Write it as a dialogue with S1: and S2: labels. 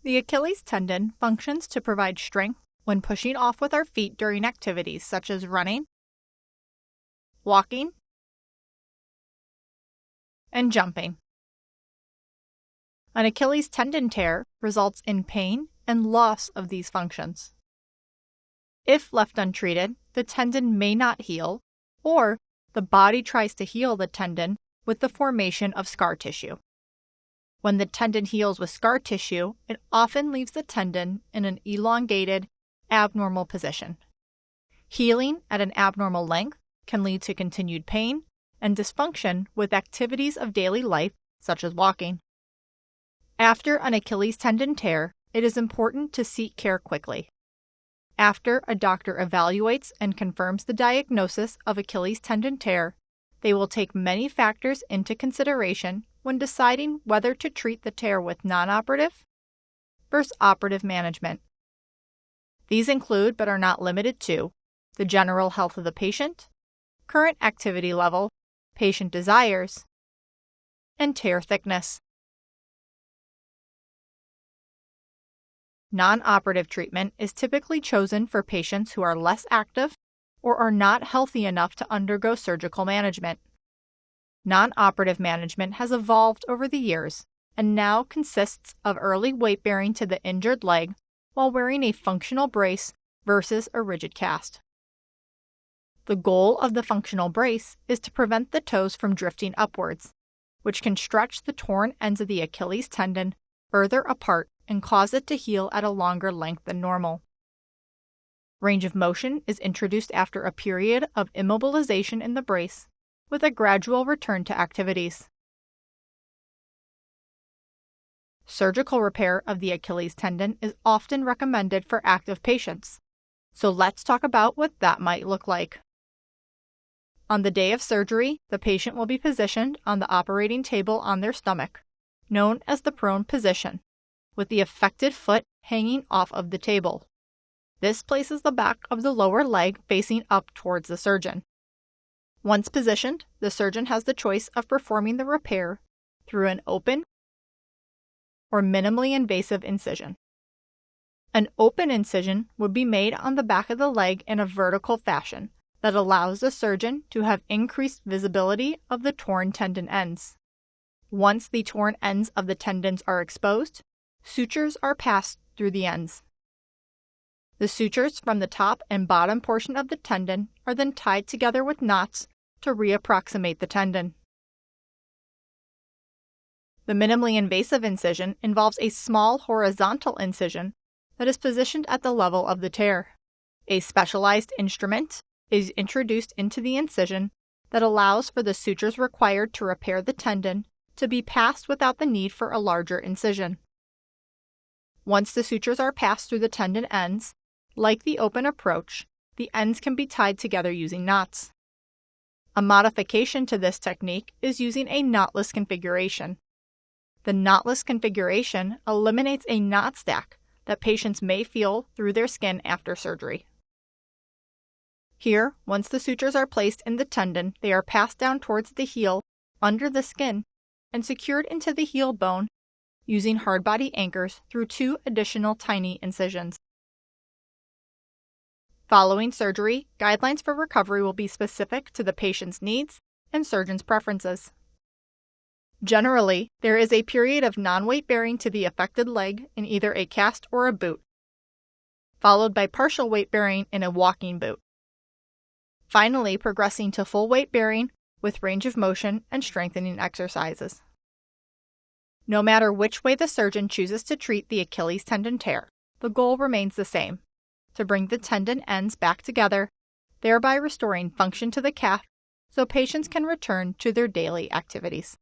S1: The Achilles tendon functions to provide strength when pushing off with our feet during activities such as running, walking, and jumping. An Achilles tendon tear results in pain and loss of these functions. If left untreated, the tendon may not heal, or the body tries to heal the tendon with the formation of scar tissue. When the tendon heals with scar tissue, it often leaves the tendon in an elongated, abnormal position. Healing at an abnormal length can lead to continued pain and dysfunction with activities of daily life, such as walking. After an Achilles tendon tear, it is important to seek care quickly. After a doctor evaluates and confirms the diagnosis of Achilles tendon tear, they will take many factors into consideration when deciding whether to treat the tear with non-operative versus operative management. These include, but are not limited to, the general health of the patient, current activity level, patient desires, and tear thickness. Non-operative treatment is typically chosen for patients who are less active or are not healthy enough to undergo surgical management. Non-operative management has evolved over the years and now consists of early weight bearing to the injured leg while wearing a functional brace versus a rigid cast. The goal of the functional brace is to prevent the toes from drifting upwards, which can stretch the torn ends of the Achilles tendon further apart and cause it to heal at a longer length than normal. Range of motion is introduced after a period of immobilization in the brace, with a gradual return to activities. Surgical repair of the Achilles tendon is often recommended for active patients, so let's talk about what that might look like. On the day of surgery, the patient will be positioned on the operating table on their stomach, known as the prone position, with the affected foot hanging off of the table. This places the back of the lower leg facing up towards the surgeon. Once positioned, the surgeon has the choice of performing the repair through an open or minimally invasive incision. An open incision would be made on the back of the leg in a vertical fashion that allows the surgeon to have increased visibility of the torn tendon ends. Once the torn ends of the tendons are exposed, sutures are passed through the ends. The sutures from the top and bottom portion of the tendon are then tied together with knots to reapproximate the tendon. The minimally invasive incision involves a small horizontal incision that is positioned at the level of the tear. A specialized instrument is introduced into the incision that allows for the sutures required to repair the tendon to be passed without the need for a larger incision. Once the sutures are passed through the tendon ends, like the open approach, the ends can be tied together using knots. A modification to this technique is using a knotless configuration. The knotless configuration eliminates a knot stack that patients may feel through their skin after surgery. Here, once the sutures are placed in the tendon, they are passed down towards the heel, under the skin, and secured into the heel bone using hard body anchors through 2 additional tiny incisions. Following surgery, guidelines for recovery will be specific to the patient's needs and surgeon's preferences. Generally, there is a period of non-weight bearing to the affected leg in either a cast or a boot, followed by partial weight bearing in a walking boot. Finally, progressing to full weight bearing with range of motion and strengthening exercises. No matter which way the surgeon chooses to treat the Achilles tendon tear, the goal remains the same: to bring the tendon ends back together, thereby restoring function to the calf so patients can return to their daily activities.